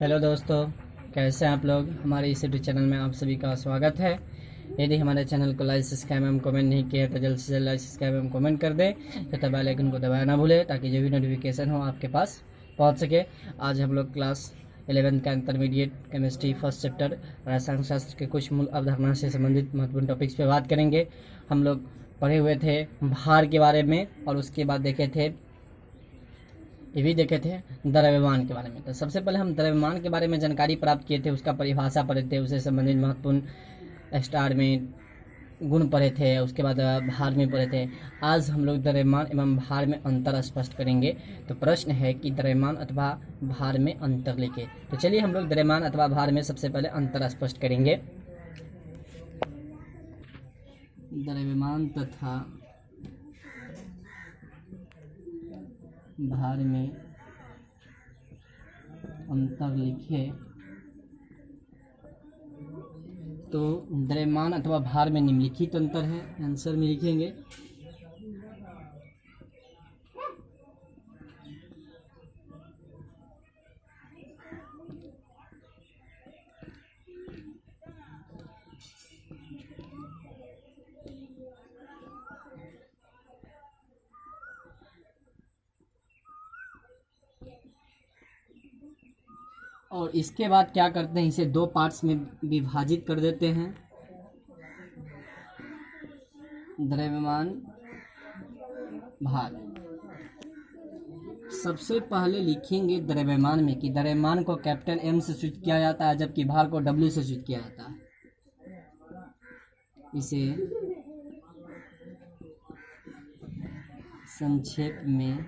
Hello दोस्तों, कैसे हैं आप लोग। हमारे इस यूट्यूब चैनल में आप सभी का स्वागत है। यदि हमारे चैनल को लाइक सब्सक्राइब एवं कमेंट नहीं किया तो जल्द से जल्द लाइक सब्सक्राइब एवं कमेंट कर दें तथा बेल आइकन को दबाना ना भूलें ताकि जो भी नोटिफिकेशन हो आपके पास पहुंच सके। आज हम लोग क्लास 11 का इंटरमीडिएट केमिस्ट्री फर्स्ट चैप्टर रसायन शास्त्र के कुछ मूल अवधारणा से संबंधित महत्वपूर्ण टॉपिक्स पे बात करेंगे। हम लोग पढ़े हुए थे भार के बारे में और उसके बाद ये भी देखे थे द्रव्यमान के बारे में। तो सबसे पहले हम द्रव्यमान के बारे में जानकारी प्राप्त किए थे, उसका परिभाषा पढ़े थे, उससे संबंधित महत्वपूर्ण स्टार में गुण पढ़े थे, उसके बाद भार में पढ़े थे। आज हम लोग द्रव्यमान एवं भार में अंतर स्पष्ट करेंगे। तो प्रश्न है कि द्रव्यमान अथवा भार में अंतर लिखे। तो चलिए हम लोग द्रव्यमान अथवा भार में सबसे पहले अंतर स्पष्ट करेंगे। द्रव्यमान तथा भार में अंतर लिखे। तो द्रव्यमान अथवा भार में निम्नलिखित अंतर है, आंसर में लिखेंगे। और इसके बाद क्या करते हैं, इसे दो पार्ट्स में विभाजित कर देते हैं। द्रव्यमान भार। सबसे पहले लिखेंगे द्रव्यमान में कि द्रव्यमान को कैपिटल एम से सूचित किया जाता है जबकि भार को डब्ल्यू से सूचित किया जाता है। इसे संक्षेप में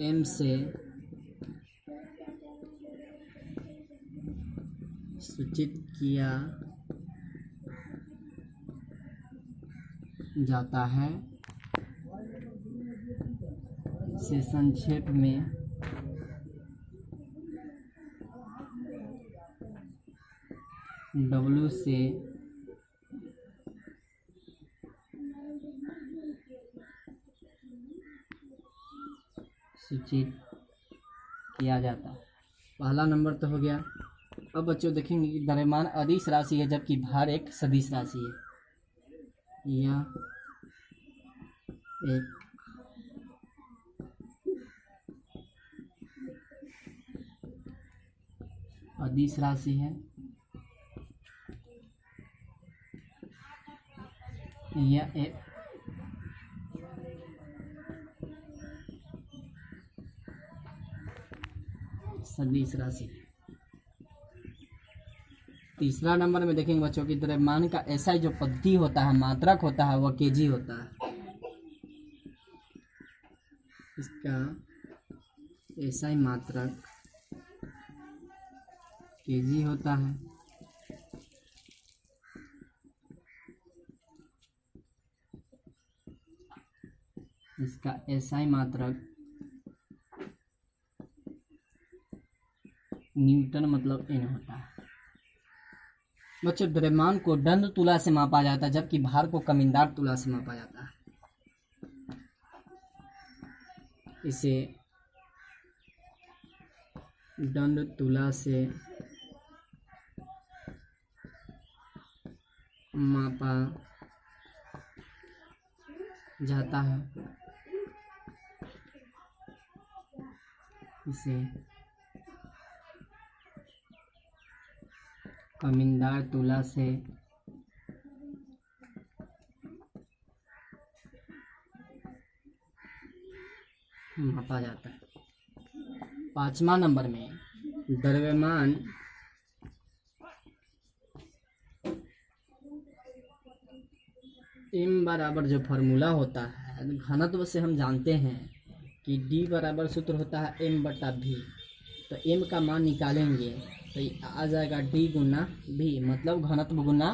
एम से सूचित किया जाता है। इसे संक्षेप में डब्ल्यू से सूचित किया जाता है। पहला नंबर तो हो गया। अब बच्चों देखेंगे कि द्रव्यमान अदिश राशि है जबकि भार एक सदिश राशि है। यह एक अदिश राशि है। यह एक सदिश राशि है। तीसरा नंबर में देखेंगे बच्चों की द्रव्यमान का ऐसा जो पद्धति होता है, मात्रक होता है, वह केजी होता है। इसका ऐसा ही मात्रक केजी होता है। इसका ऐसा ही मात्रक न्यूटन मतलब एन होता है। बच्चों द्रव्यमान को दंड तुला से मापा जाता है जबकि भार को कमिंदार तुला से मापा जाता है। इसे दंड तुला से मापा जाता है। इसे कमिंदार तुला से मापा जाता है। पांचवा नंबर में द्रव्यमान m बराबर जो फार्मूला होता है घनत्व से हम जानते हैं कि d बराबर सूत्र होता है m बटा v। तो m का मान निकालेंगे तो आ जाएगा d गुना v मतलब घनत्व गुना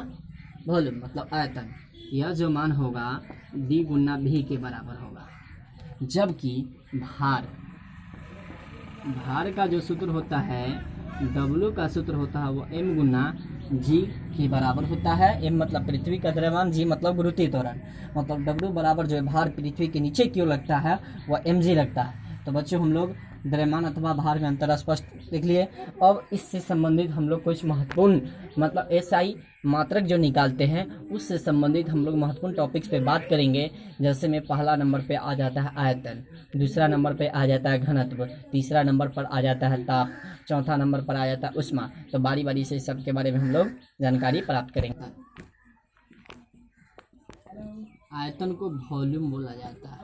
वॉल्यूम मतलब आयतन। यह जो मान होगा d गुना v के बराबर होगा। जबकि भार का जो सूत्र होता है W का सूत्र होता है वो m गुना g के बराबर होता है। m मतलब पृथ्वी का द्रव्यमान, g मतलब गुरुत्वीय त्वरण, मतलब W बराबर जो है भार पृथ्वी के नीचे क्यों लगता है वह mg लगता है। तो बच्चों हम लोग द्रव्यमान अथवा भार में अंतर स्पष्ट देख लिए। अब इससे संबंधित हम लोग कुछ महत्वपूर्ण मतलब एसआई मात्रक जो निकालते हैं उससे संबंधित हम लोग महत्वपूर्ण टॉपिक्स पे बात करेंगे। जैसे में पहला नंबर पे आ जाता है आयतन, दूसरा नंबर पे आ जाता है घनत्व, तीसरा नंबर पर आ जाता है ताप, चौथा नंबर पर आ जाता है ऊष्मा। तो बारी बारी से सब के बारे में हम लोग जानकारी प्राप्त करेंगे। आयतन को वॉल्यूम बोला जाता है,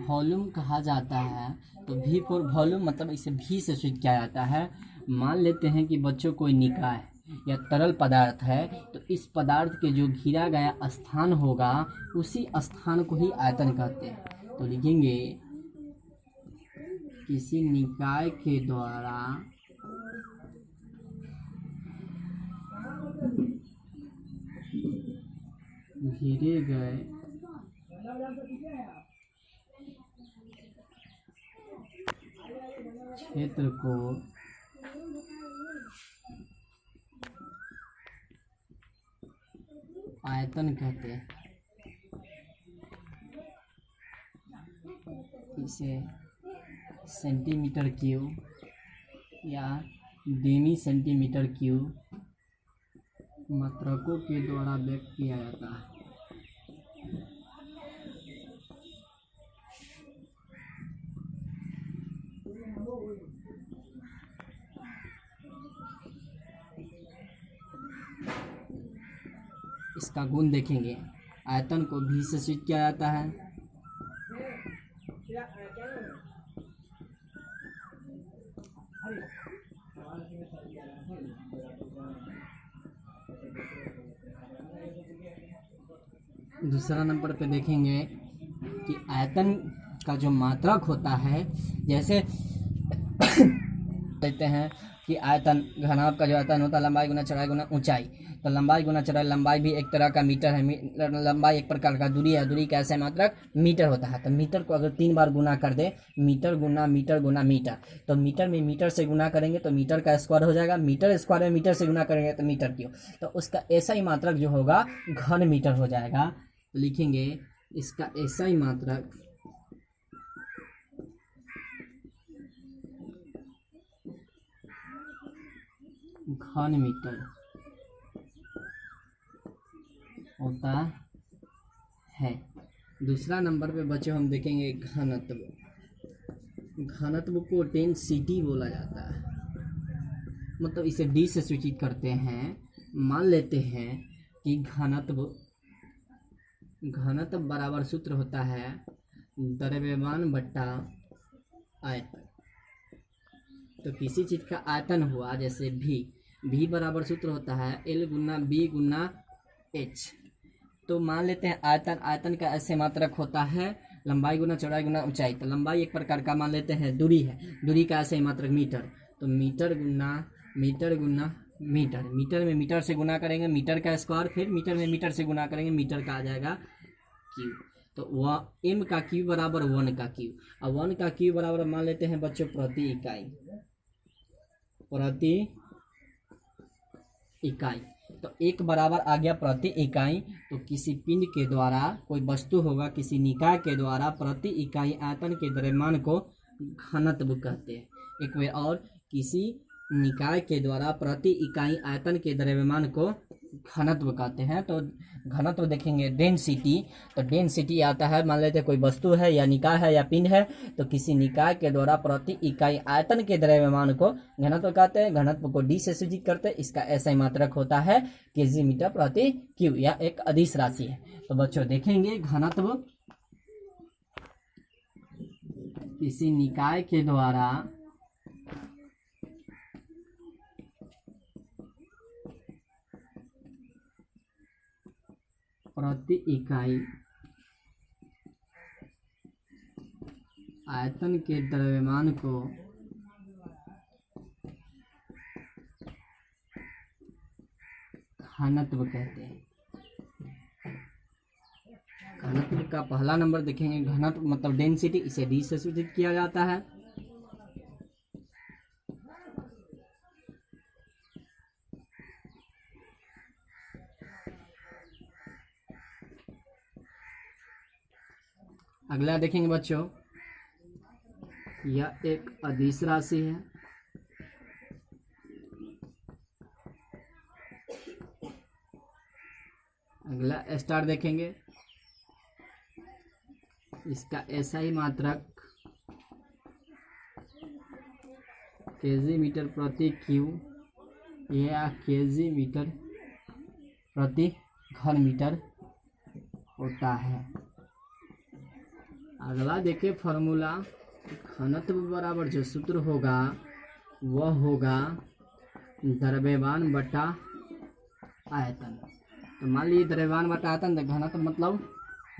वॉल्यूम कहा जाता है। तो भी फॉर वॉल्यूम मतलब इसे भी से सूचित किया जाता है। मान लेते हैं कि बच्चों कोई निकाय या तरल पदार्थ है, तो इस पदार्थ के जो घिरा गया स्थान होगा उसी स्थान को ही आयतन कहते हैं। तो लिखेंगे किसी निकाय के द्वारा घिरे गए क्षेत्र को आयतन कहते हैं। इसे सेंटीमीटर क्यूब या डेमी सेंटीमीटर क्यूब मात्रकों के द्वारा व्यक्त किया जाता है। इसका गुण देखेंगे, आयतन को भी से सूचित किया जाता है। दूसरा नंबर पे देखेंगे कि आयतन का जो मात्रक होता है, जैसे कहते हैं कि आयतन घनाभ का जो आयतन होता है लंबाई गुना चौड़ाई गुना ऊंचाई। तो लंबाई गुना चौड़ाई, लंबाई भी एक तरह का मीटर है, लंबाई एक प्रकार का दूरी है, दूरी का ऐसा मात्रक मीटर होता है। तो मीटर को अगर 3 बार गुना कर दे, मीटर गुना मीटर गुना मीटर, तो मीटर में मीटर से गुना करेंगे तो मीटर का स्क्वायर हो जाएगा, मीटर स्क्वायर में मीटर से गुना करेंगे तो मीटर क्यूब, तो उसका ऐसा ही मात्रक जो होगा घन मीटर हो जाएगा। तो लिखेंगे इसका ऐसा ही मात्रक घन मीटर होता है। दूसरा नंबर पे बच्चों हम देखेंगे घनत्व। घनत्व को डेंसिटी बोला जाता है, मतलब इसे डी से सूचित करते हैं। मान लेते हैं कि घनत्व बराबर सूत्र होता है द्रव्यमान बट्टा आयतन। तो किसी चीज का आयतन हुआ, जैसे भी बराबर सूत्र होता है L गुना B गुना H। तो मान लेते हैं आयतन का ऐसे मात्रक होता है लंबाई गुना चौड़ाई गुना ऊंचाई। तो लंबाई एक प्रकार का मान लेते हैं दूरी है, दूरी का ऐसे मात्रक मीटर। तो मीटर गुना मीटर मीटर में मीटर से गुना करेंगे मीटर का स्क्वायर, फिर मीटर में मीटर से गुना करेंगे मीटर का आ जाएगा क्यूब। तो वह m का क्यूब बराबर 1 का क्यूब। अब 1 का क्यूब बराबर मान लेते हैं बच्चों प्रति इकाई। तो एक बराबर आ गया प्रति इकाई। तो किसी पिंड के द्वारा कोई वस्तु होगा, किसी निकाय के द्वारा प्रति इकाई आयतन के द्रव्यमान को घनत्व कहते हैं। एक बार और, किसी निकाय के द्वारा प्रति इकाई आयतन के द्रव्यमान को घनत्व कहते हैं। तो घनत्व देखेंगे डेंसिटी। तो डेंसिटी आता है, मान लेते हैं कोई वस्तु है या निकाय है या पिंड है, तो किसी निकाय के द्वारा प्रति इकाई आयतन के द्रव्यमान को घनत्व कहते हैं। घनत्व को डी से सूचित करते हैं। इसका ऐसा ही मात्रक होता है केजी मीटर प्रति क्यूब, या एक अदिश राशि है। तो बच्चों देखेंगे घनत्व किसी निकाय के द्वारा प्रति इकाई आयतन के द्रव्यमान को घनत्व कहते हैं। घनत्व का पहला नंबर देखेंगे, घनत्व मतलब डेंसिटी, इसे डी से सूचित किया जाता है। अगला देखेंगे बच्चों यह एक अदिश राशि है। अगला स्टार देखेंगे, इसका SI मात्रक केजी मीटर प्रति क्यू या केजी मीटर प्रति घन मीटर होता है। अगला देखिए फॉर्मूला, घनत्व बराबर जो सूत्र होगा वह होगा द्रव्यमान बटा आयतन। तो मान लीजिए द्रव्यमान बटा आयतन, घनत्व मतलब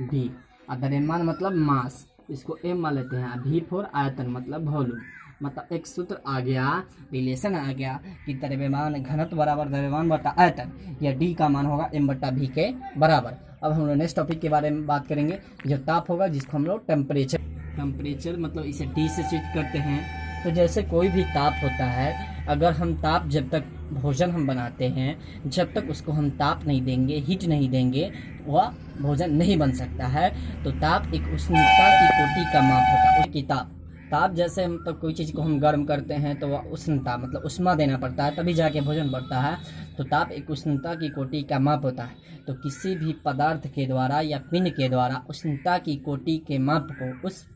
V और द्रव्यमान मतलब मास, इसको M मान लेते हैं। V फॉर आयतन मतलब वॉल्यूम। मतलब एक सूत्र आ गया, रिलेशन आ गया कि द्रव्यमान घनत्व बराबर द्रव्यमान बटा आयतन, या D का मान होगा M बटा V के बराबर। अब हम लोग नेक्स्ट टॉपिक के बारे में बात करेंगे, जो ताप होगा, जिसको हम लोग टेम्परेचर मतलब इसे T से सूचित करते हैं। तो जैसे कोई भी ताप होता है, अगर हम ताप जब तक भोजन हम बनाते हैं, जब तक उसको हम ताप नहीं देंगे, हीट नहीं देंगे, वह भोजन नहीं बन सकता है। तो ताप एक उष्णता की कोटि का माप होता है। उसकी ताप जैसे मतलब कोई चीज़ को हम गर्म करते हैं तो वह उष्णता मतलब उष्मा देना पड़ता है, तभी जाके भोजन बनता है। तो ताप एक उष्णता की कोटि का माप होता है। तो किसी भी पदार्थ के द्वारा या पिंड के द्वारा उष्णता की कोटि के माप को उस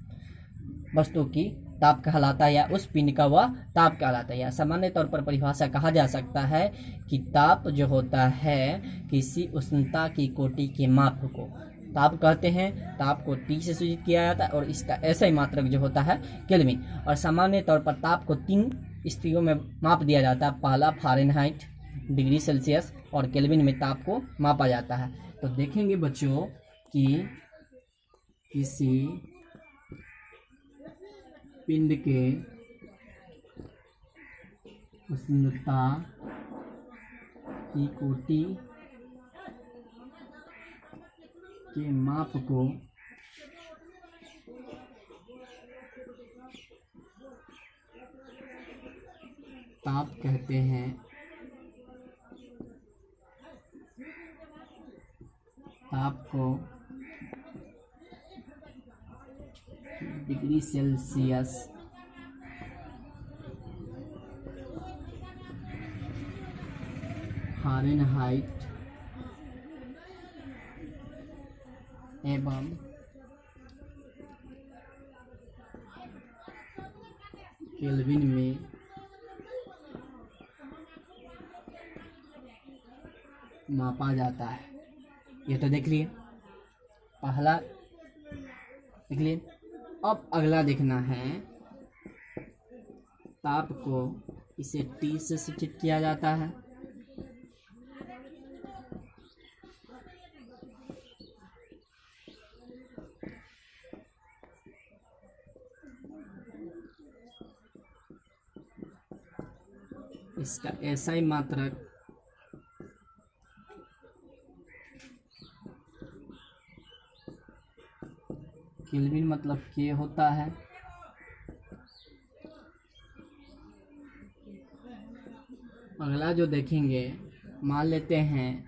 वस्तु की ताप कहलाता है, या उस पिंड का वह ताप कहलाता है। या सामान्य तौर पर परिभाषा कहा जा सकता है कि ताप जो होता है किसी उष्णता की कोटि के माप को ताप कहते हैं। ताप को T से सूचित किया जाता है और इसका SI मात्रक जो होता है केल्विन। और सामान्य तौर पर ताप को 3 स्थितियों में माप दिया जाता है। पहला फ़ारेनहाइट, डिग्री सेल्सियस और केल्विन में ताप को मापा जाता है। तो देखेंगे बच्चों कि किसी पिंड के उष्णता की कोटि के माप को ताप कहते हैं। ताप को डिग्री सेल्सियस, फ़ारेनहाइट एवं केल्विन में मापा जाता है। ये तो देख लिए, पहला देख लिए। अब अगला देखना है, ताप को इसे T से सूचित किया जाता है। इसका SI मात्रक केल्विन मतलब K होता है। अगला जो देखेंगे, मान लेते हैं,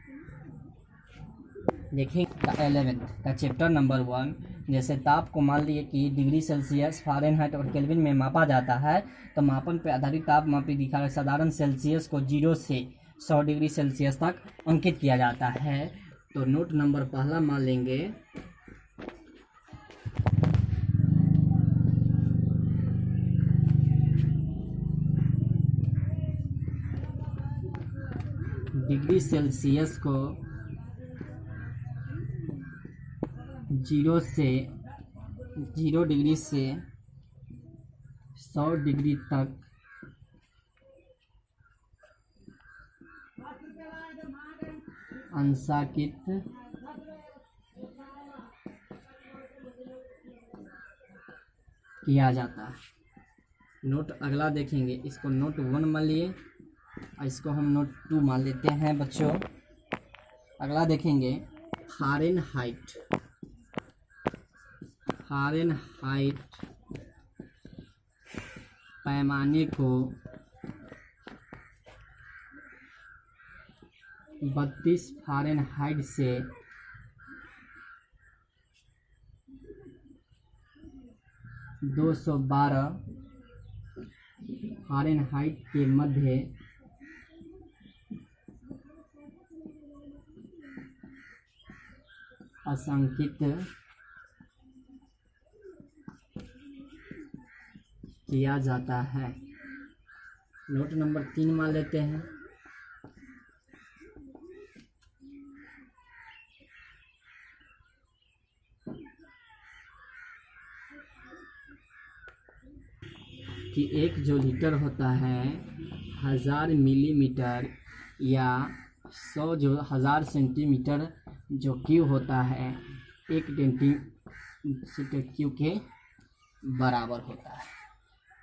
देखेंगे 11th का चैप्टर नंबर 1। जैसे ताप को मान लिए कि डिग्री सेल्सियस, फ़ारेनहाइट और केल्विन में मापा जाता है, तो मापन पर आधारित ताप मापी दिखा साधारण सेल्सियस को 0 से 100 डिग्री सेल्सियस तक अंकित किया जाता है। तो नोट नंबर पहला मान लेंगे, डिग्री सेल्सियस को 0 डिग्री से 100 डिग्री तक अंशांकित किया जाता है। नोट अगला देखेंगे, इसको नोट 1 मान लिए और इसको हम नोट 2 मान लेते हैं बच्चों। अगला देखेंगे फ़ारेनहाइट। पैमाने को 32 फ़ारेनहाइट से 212 फ़ारेनहाइट के मध्य अंकित किया जाता है। नोट नंबर 3 मान लेते हैं। कि 1 जो लीटर होता है 1000 मिलीमीटर या 100 जो 1000 सेंटीमीटर जो क्यूब होता है 1 सेंटीमीटर क्यूब के बराबर होता है।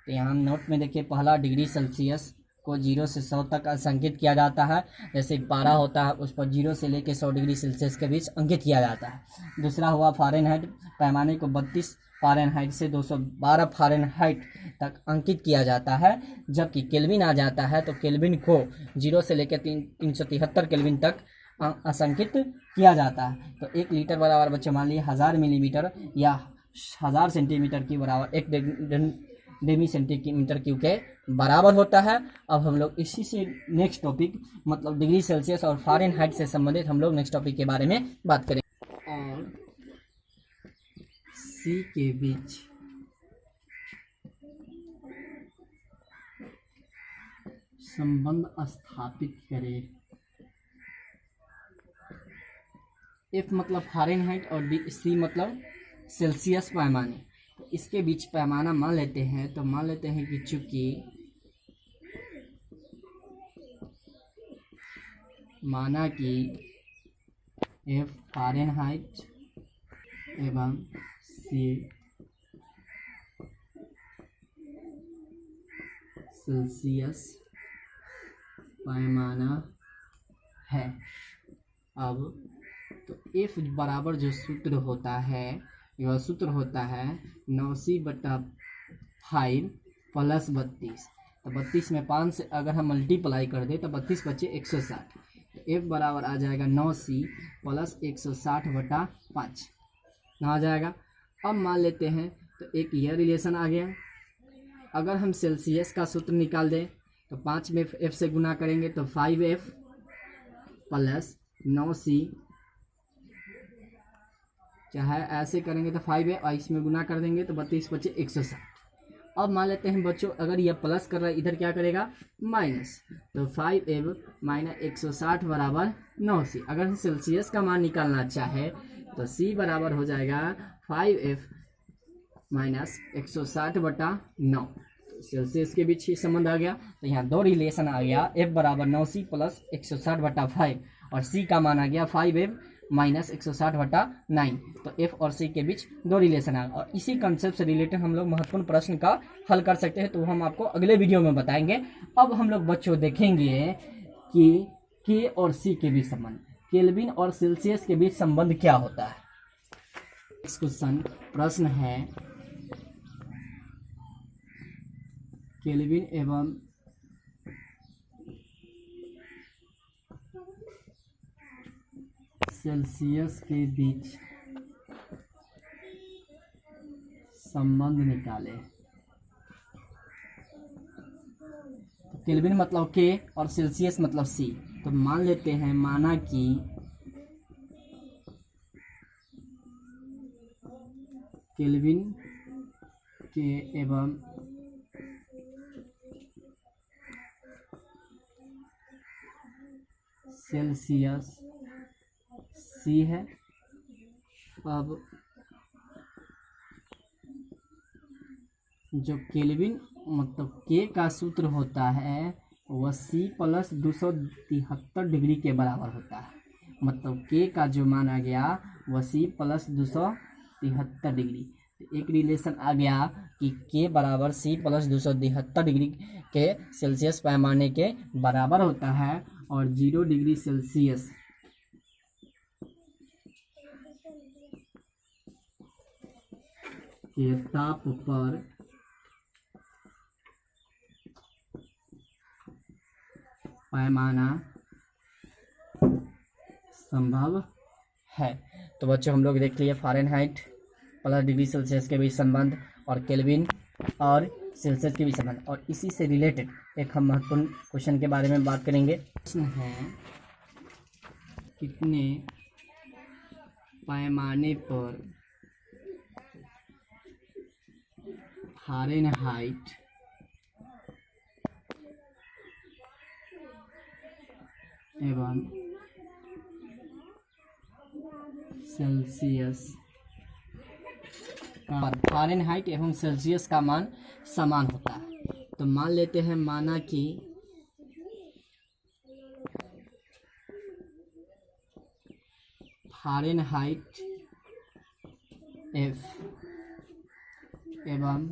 तो यहाँ नोट में देखिए, पहला डिग्री सेल्सियस को 0 से 100 तक अंकित किया जाता है। जैसे पारा होता है उस पर 0 से लेकर 100 डिग्री सेल्सियस के बीच अंकित किया जाता है। दूसरा हुआ फ़ारेनहाइट, पैमाने को 32 फ़ारेनहाइट से 212 फ़ारेनहाइट तक अंकित किया जाता है। जबकि केल्विन आ जाता है तो केल्विन को 0 से लेकर 373 केल्विन तक अंकित किया जाता है। तो 1 लीटर बराबर बच्चों मान लीजिए 1000 मिलीमीटर या 1000 सेंटीमीटर की बराबर 1 डेमी सेंटीमीटर क्यूब के बराबर होता है। अब हम लोग इसी से नेक्स्ट टॉपिक मतलब डिग्री सेल्सियस और फ़ारेनहाइट से संबंधित हम लोग नेक्स्ट टॉपिक के बारे में बात करेंगे। और सी के बीच संबंध स्थापित करें। एफ मतलब फ़ारेनहाइट और सी मतलब सेल्सियस पैमाने। तो इसके बीच पैमाना मान लेते हैं। तो मान लेते हैं कि चूंकि माना कि एफ फ़ारेनहाइट एवं सी सेल्सियस पैमाना है। अब तो एफ बराबर जो सूत्र होता है यह सूत्र होता है 9c/5 प्लस 32। तो 32 में 5 से अगर हम मल्टीप्लाई कर दें तो 32 बचे 160। तो एफ बराबर आ जाएगा 9c प्लस 160/5 ना आ जाएगा। अब मान लेते हैं तो एक यह रिलेशन आ गया। अगर हम सेल्सियस का सूत्र निकाल दें तो 5 में एफ से गुना करेंगे तो 5f प्लस 9c, चाहे ऐसे करेंगे तो 5 है और इसमें गुना कर देंगे तो 32 बचे 160। अब मान लेते हैं बच्चों अगर यह प्लस कर रहा है इधर क्या करेगा माइनस। तो 5f माइनस 160 बराबर 9c। अगर सेल्सियस का मान निकालना चाहे तो c बराबर हो जाएगा 5f माइनस 160/9। सेल्सियस के बीच ही संबंध आ गया। तो यहाँ दो रिलेशन आ गया, f बराबर 9c प्लस 160/5 और c का मान आ गया 5f माइनस 160/9। तो f और c के बीच दो रिलेशन आ गया। और इसी कंसेप्ट से रिलेटेड हम लोग महत्वपूर्ण प्रश्न का हल कर सकते हैं, तो हम आपको अगले वीडियो में बताएंगे। अब हम लोग बच्चों देखेंगे कि k और c के बीच संबंध, केल्विन और सेल्सियस के बीच संबंध क्या होता है। इस क्वेश्चन प्रश्न है केल्विन एवं सेल्सियस के बीच संबंध निकाले। तो केल्विन मतलब के और सेल्सियस मतलब सी। तो मान लेते हैं, माना कि केल्विन के एवं सेल्सियस सी है। अब जो केल्विन मतलब के का सूत्र होता है वह c प्लस 273 डिग्री के बराबर होता है। मतलब के का जो माना गया वह c प्लस 273 डिग्री। तो एक रिलेशन आ गया कि के बराबर c प्लस 273 डिग्री के सेल्सियस पैमाने के बराबर होता है और 0 डिग्री सेल्सियस के ताप पर पैमाना संभव है। तो बच्चों हम लोग देख लिए फ़ारेनहाइट प्लस डिग्री सेल्सियस के बीच संबंध और केल्विन और सेल्सियस के भी संबंध। और इसी से रिलेटेड एक हम महत्वपूर्ण क्वेश्चन के बारे में बात करेंगे। प्रश्न है, कितने पैमाने पर फ़ारेनहाइट एवं सेल्सियस का फ़ारेनहाइट एवं सेल्सियस का मान समान होता है। तो मान लेते हैं, माना कि फ़ारेनहाइट F एवं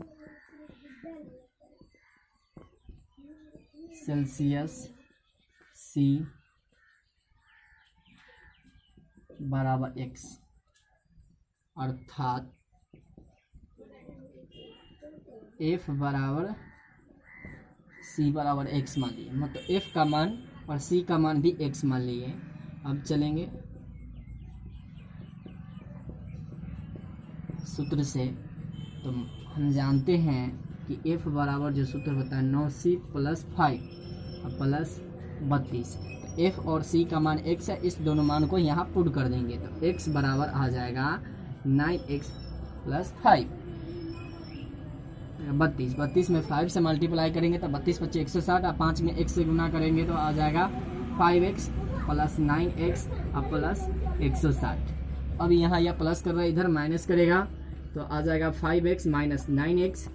सेल्सियस C बराबर x, अर्थात F बराबर C बराबर x मान लिए। मतलब F का मान और C का मान भी x मान लिए। अब चलेंगे सूत्र से। तो हम जानते हैं कि F बराबर जो सूत्र होता है 9C + 5 प्लस 32। F और C का मान x है, इस दोनों मान को यहाँ पुट कर देंगे तो x बराबर आ जाएगा 9x + 5 32 में 5 से मल्टीप्लाई करेंगे तो 32 × 5 = 160 और 5 में x से गुना करेंगे तो आ जाएगा 5x + 9x प्लस 160। अब यहाँ यह प्लस कर रहा है, इधर माइनस करेगा तो आ जाएगा 5x - 9x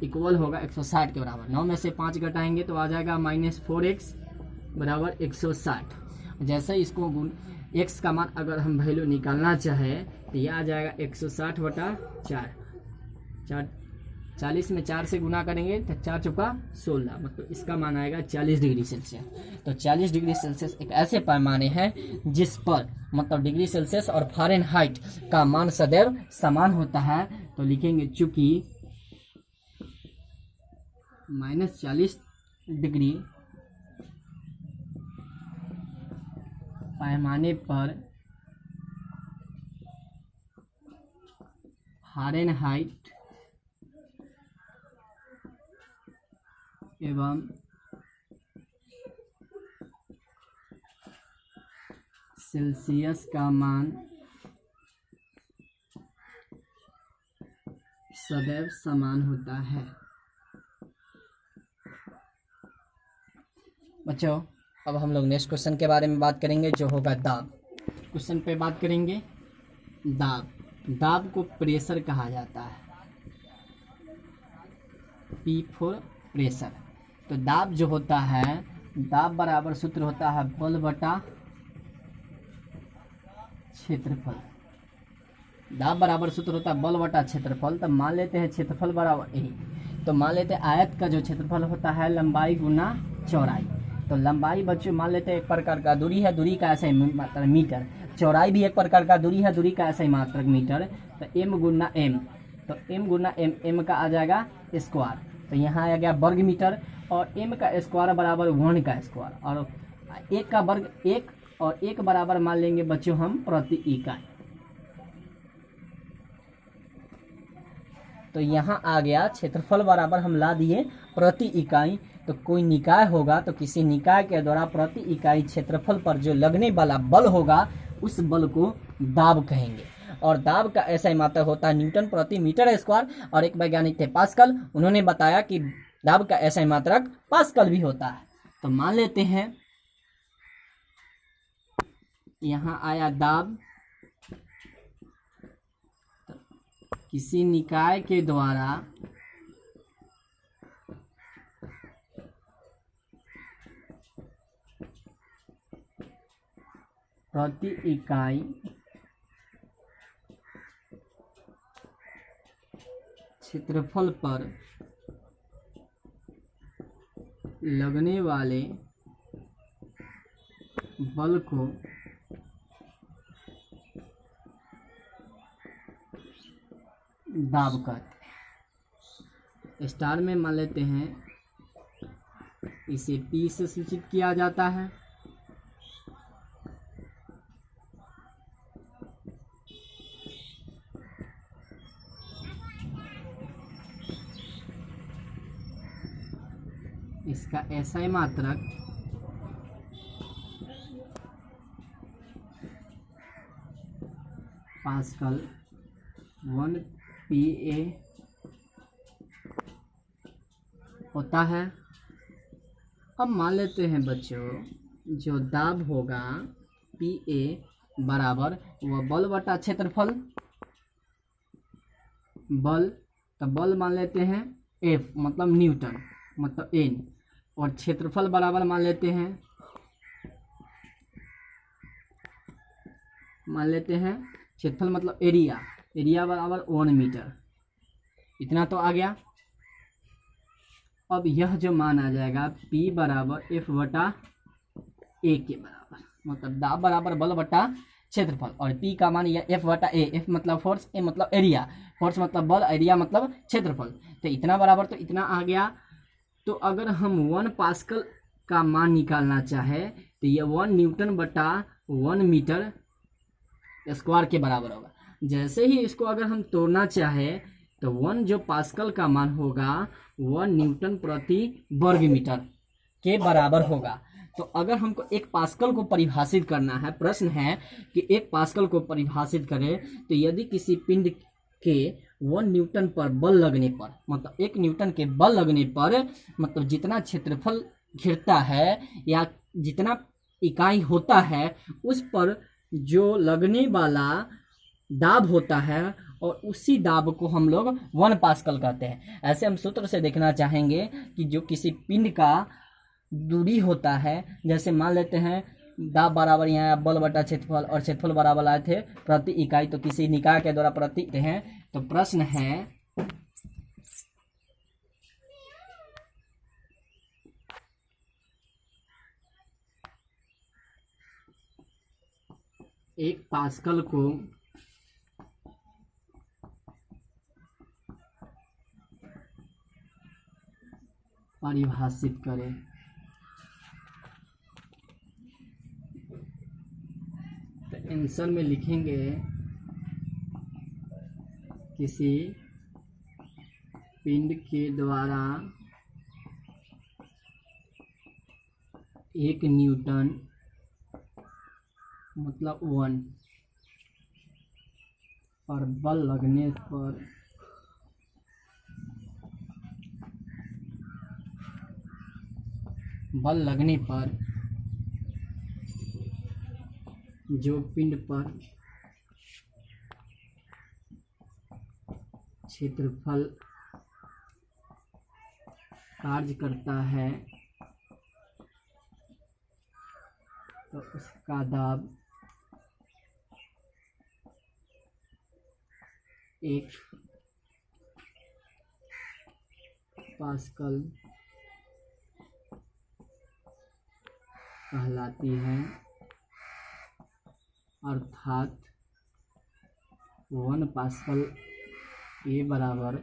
इक्वल होगा 160 के बराबर। 9 में से 5 घटाएंगे तो आ जाएगा -4x बराबर 160। जैसे इसको गुण x का मान अगर हम वैल्यू निकालना चाहें तो यह आ जाएगा 160/4। 40 में 4 से गुना करेंगे तो 4 × 4 = 16, मतलब इसका मान आएगा 40 डिग्री सेल्सियस। तो 40 डिग्री सेल्सियस एक ऐसे पैमाने हैं जिस पर मतलब डिग्री सेल्सियस और फ़ारेनहाइट का मान सदैव समान होता है। तो लिखेंगे चूंकि -40 डिग्री पैमाने पर फ़ारेनहाइट एवं सेल्सियस का मान सदैव समान होता है। बच्चों, अब हम लोग नेक्स्ट क्वेश्चन के बारे में बात करेंगे जो होगा दाब। क्वेश्चन पे बात करेंगे दाब। दाब को प्रेशर कहा जाता है, P फॉर प्रेशर। तो दाब जो होता है, दाब बराबर सूत्र होता है बल बटा क्षेत्रफल। दाब बराबर सूत्र होता है बल बटा क्षेत्रफल। तो मान लेते हैं क्षेत्रफल बराबर यही। तो मान लेते हैं आयत का जो क्षेत्रफल होता है लंबाई गुना चौड़ाई। तो लंबाई बच्चों मान लेते हैं एक प्रकार का दूरी है, दूरी का ऐसा ही मात्रक मीटर। चौड़ाई भी एक प्रकार का दूरी है, दूरी का ऐसा ही मात्रक मीटर। तो m × m, तो m × m, m का आ जाएगा स्क्वायर। तो यहाँ आ गया वर्ग मीटर और m का स्क्वायर बराबर 1 का स्क्वायर और 1 का वर्ग 1 और 1 बराबर मान लेंगे बच्चों हम प्रति इकाई। तो यहाँ आ गया क्षेत्रफल बराबर हम ला दिए प्रति इकाई। तो कोई निकाय होगा तो किसी निकाय के द्वारा प्रति इकाई क्षेत्रफल पर जो लगने वाला बल होगा उस बल को दाब कहेंगे। और दाब का ऐसा ही मात्रक होता है न्यूटन प्रति मीटर स्क्वायर। और एक वैज्ञानिक थे पास्कल, उन्होंने बताया कि दाब का ऐसा ही मात्रक पास्कल भी होता है। तो मान लेते हैं यहाँ आया दाब, किसी निकाय के द्वारा प्रति इकाई क्षेत्रफल पर लगने वाले बल को दाब कहते हैं। स्टार में मान लेते हैं इसे P से सूचित किया जाता है। इसका SI मात्रक पास्कल 1 PA होता है। अब मान लेते हैं बच्चों जो दाब होगा PA बराबर वह बल बटा क्षेत्रफल, बल तो बल मान लेते हैं F मतलब न्यूटन मतलब N, और क्षेत्रफल बराबर मान लेते हैं क्षेत्रफल मतलब एरिया बराबर 1 मीटर। इतना तो आ गया। अब यह जो मान आ जाएगा P बराबर F बटा A के बराबर, मतलब दाब बराबर बल बटा क्षेत्रफल, और P का मान यह F बटा A, F मतलब फोर्स, A मतलब एरिया, फोर्स मतलब बल, एरिया मतलब क्षेत्रफल। तो इतना बराबर तो इतना आ गया। तो अगर हम 1 पास्कल का मान निकालना चाहे तो यह 1 न्यूटन बटा 1 मीटर स्क्वायर के बराबर होगा। जैसे ही इसको अगर हम तोड़ना चाहे तो 1 जो पास्कल का मान होगा 1 न्यूटन प्रति वर्ग मीटर के बराबर होगा। तो अगर हमको 1 पास्कल को परिभाषित करना है, प्रश्न है कि 1 पास्कल को परिभाषित करें, तो यदि किसी पिंड के 1 न्यूटन पर बल लगने पर, मतलब 1 न्यूटन के बल लगने पर, मतलब जितना क्षेत्रफल घिरता है या जितना इकाई होता है उस पर जो लगने वाला दाब होता है, और उसी दाब को हम लोग 1 पास्कल कहते हैं। ऐसे हम सूत्र से देखना चाहेंगे कि जो किसी पिंड का दूरी होता है, जैसे मान लेते हैं दाब बराबर यहाँ बल बटा क्षेत्रफल और क्षेत्रफल बराबर आए थे प्रति इकाई, तो किसी निकाय के द्वारा प्रति हैं। तो प्रश्न है एक पास्कल को परिभाषित करें। तो आंसर में लिखेंगे किसी पिंड के द्वारा 1 न्यूटन मतलब 1 पर बल लगने पर जो पिंड पर क्षेत्रफल कार्य करता है तो उसका दाब 1 पास्कल कहलाती है, अर्थात 1 पास्कल ए बराबर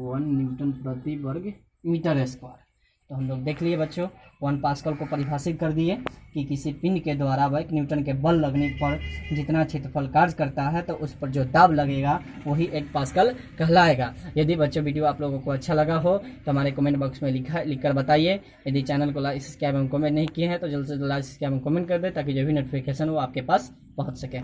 1 न्यूटन प्रति वर्ग मीटर स्क्वायर। तो हम लोग देख लिए बच्चों, 1 पास्कल को परिभाषित कर दिए कि किसी पिंड के द्वारा 1 न्यूटन के बल लगने पर जितना क्षेत्रफल कार्य करता है तो उस पर जो दाब लगेगा वही 1 पास्कल कहलाएगा। यदि बच्चों वीडियो आप लोगों को अच्छा लगा हो तो हमारे कमेंट बॉक्स में लिखकर बताइए। यदि चैनल को लाइक सब्सक्राइब एवं कमेंट नहीं किए हैं तो जल्द से जल्द लाइक सब्सक्राइब एवं कमेंट कर दें ताकि जो भी नोटिफिकेशन वो आपके पास पहुँच सके।